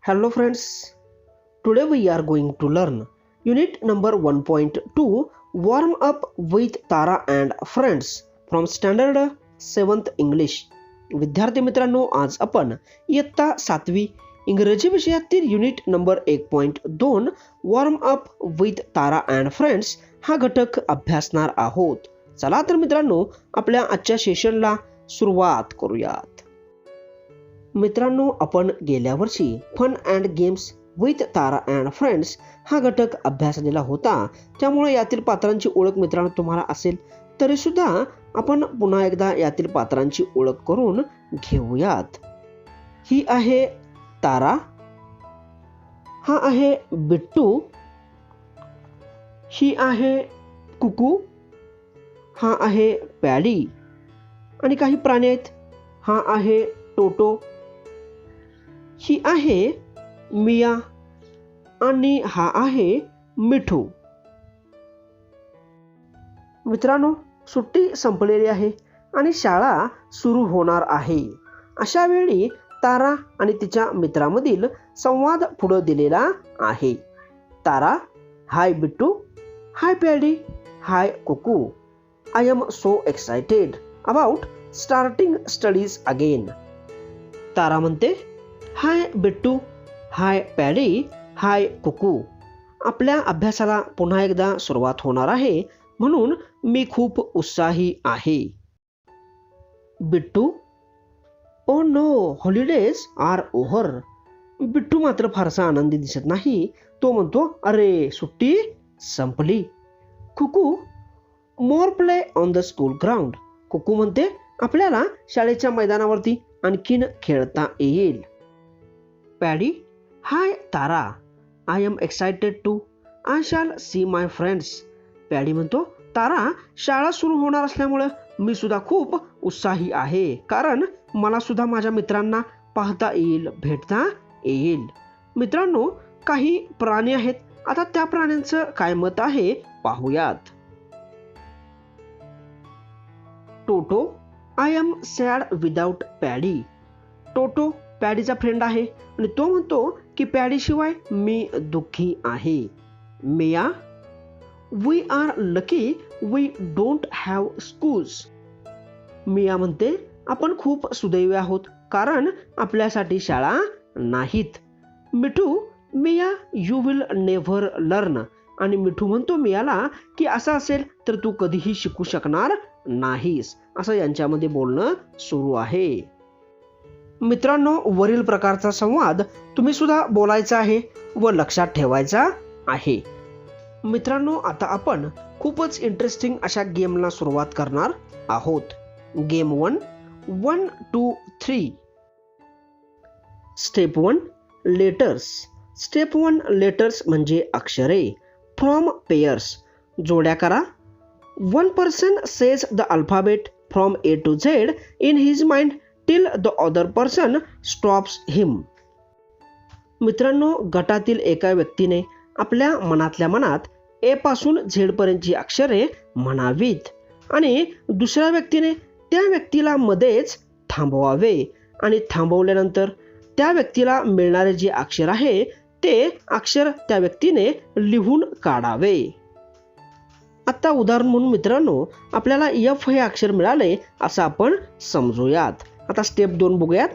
Hello friends, today we are going to learn unit number 1.2 warm up with Tara and friends from standard 7th English. विद्यार्थी मित्रांनो, आज आपण इयत्ता 7वी इंग्रजी विषयातील unit number 1.2 warm up with Tara and friends हा घटक अभ्यासणार आहोत. चला तर मित्रांनो, आपल्या आजच्या सेशनला सुरुवात करूयात. मित्रांनो, आपण गेल्या वर्षी fun and games with Tara and friends हा घटक अभ्यासलेला होता. त्यामुळे यातील पात्रांची ओळख मित्रांनो तुम्हाला असेल. तरी सुद्धा आपण पुन्हा एकदा यातील पात्रांची ओळख करून घेऊयात. ही आहे तारा, हा आहे बिट्टू, ही आहे कुकू, हा आहे पॅडी आणि काही प्राणी आहेत. हा आहे टोटो, ही आहे मिया आणि हा आहे मिठू. मित्रांनो, सुट्टी संपलेली आहे आणि शाळा सुरू होणार आहे. अशा वेळी तारा आणि तिच्या मित्रामधील संवाद पुढे दिलेला आहे. तारा: हाय बिट्टू, हाय Paddy, hi Kuku, I am so excited about starting studies again. Tara म्हणते, हाय बिट्टू, हाय पॅडी, हाय कुकू, आपल्या अभ्यासाला पुन्हा एकदा सुरुवात होणार आहे म्हणून मी खूप उत्साही आहे. Bittu: oh no, holidays are over. Bittu मात्र फारसा आनंदी दिसत नाही. तो म्हणतो, अरे सुट्टी संपली. Kuku: more play on the school ground. Kuku म्हणते, आपल्याला शाळेच्या मैदानावरती आणखीन खेळता येईल. Paddy: hi Tara, I am excited too, I shall see my friends. Paddy म्हणतो, तारा, शाळा सुरू होणार असल्यामुळे मी सुद्धा खूप उत्साही आहे, कारण मला सुद्धा माझ्या मित्रांना पाहता येईल, भेटता येईल. मित्रांनो, काही प्राणी आहेत. आता त्या प्राण्यांचं काय मत आहे पाहूयात. Toto: I am sad without Paddy. Toto पॅडीचा फ्रेंड आहे आणि तो म्हणतो की पॅडी शिवाय मी दुःखी आहे. Mia: we are lucky we don't have schools. Mia म्हणते, आपण खूप सुदैवी आहोत, कारण आपल्यासाठी शाळा नाहीत. मिठू: मिया, यू विल नेव्हर लर्न. आणि मिठू म्हणतो मियाला की असं असेल तर तू कधीही शिकू शकणार नाहीस. असं यांच्यामध्ये बोलणं सुरू आहे. मित्रांनो, वरील प्रकारचा संवाद तुम्ही सुद्धा बोलायचा आहे व लक्षात ठेवायचा आहे. मित्रांनो, आता आपण खूपच इंटरेस्टिंग अशा गेमला सुरुवात करणार आहोत. Game 1 1, 2, 3. Step 1 letters. Step 1 letters म्हणजे अक्षरे. फ्रॉम पेयर्स, जोड्या करा. One person says the alphabet from A to Z in his mind till the other person stops him. मित्रांनो, गटातील एका व्यक्तीने आपल्या मनातल्या मनात ए पासून झेड पर्यंतची अक्षरे म्हणावीत आणि दुसऱ्या व्यक्तीने त्या व्यक्तीला मध्येच थांबवावे आणि थांबवल्यानंतर त्या व्यक्तीला मिळणारे जे अक्षर आहे ते अक्षर त्या व्यक्तीने लिहून काढावे. आता उदाहरण म्हणून मित्रांनो, आपल्याला F हे अक्षर मिळाले असं आपण समजूयात. आता स्टेप 2 बघूयात.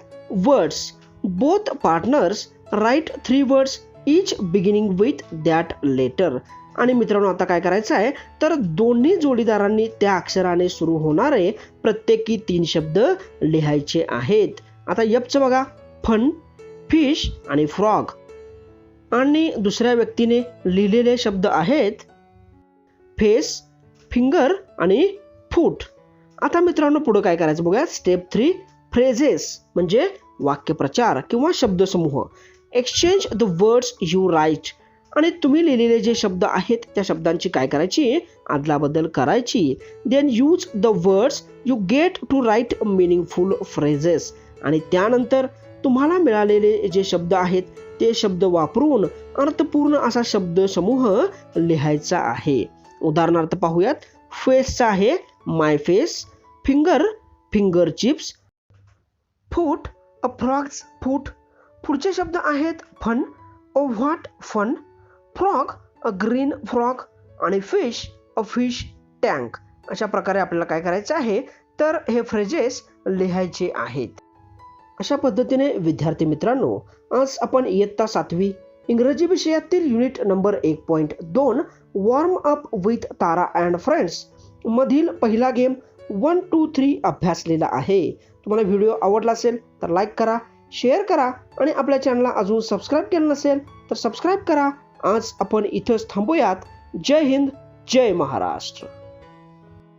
Words. Both partners write 3 words each beginning with that letter. आणि मित्रांनो, आता काय करायचं आहे तर दोन्ही जोडीदारांनी त्या अक्षराने सुरू होणारे प्रत्येकी 3 शब्द लिहायचे आहेत. आता Fचं बघा, फन, फिश आणि फ्रॉग. आणि दुसऱ्या व्यक्तीने लिहिलेले शब्द आहेत फेस, फिंगर आणि फूट. आता मित्रांनो, पुढे काय करायचं बघूया. स्टेप 3 फ्रेजेस म्हणजे वाक्यप्रचार किंवा शब्दसमूह. Exchange the words you write. आणि तुम्ही लिहिलेले जे शब्द आहेत त्या शब्दांची काय करायची, अदलाबदल करायची. Then use the words you get to write meaningful phrases. आणि त्यानंतर तुम्हाला मिळालेले जे शब्द आहेत ते शब्द वापरून अर्थपूर्ण असा शब्दसमूह लिहायचा आहे. उदाहरणार्थ पाहूयात. फेसचा आहे my face, finger, finger chips, foot, a frog's foot, पुढचे शब्द आहेत fun, what fun, frog, a green frog आणि फिश, अ फिश टँक. अशा प्रकारे आपल्याला काय करायचं आहे तर हे फ्रेजेस लिहायचे आहेत. अशा पद्धतीने विद्यार्थी मित्रांनो, आज आपण इयत्ता 7वी इंग्रजी विषयातील unit number 1.2 warm up with Tara and friends मधील पहिला गेम 1, 2, 3 अभ्यासलेला आहे. तुम्हाला व्हिडिओ आवडला असेल तर लाईक करा, शेअर करा आणि आपल्या चॅनलला अजून सबस्क्राईब केलं नसेल तर सबस्क्राईब करा. आज आपण इथंच थांबूयात. जय हिंद, जय महाराष्ट्र.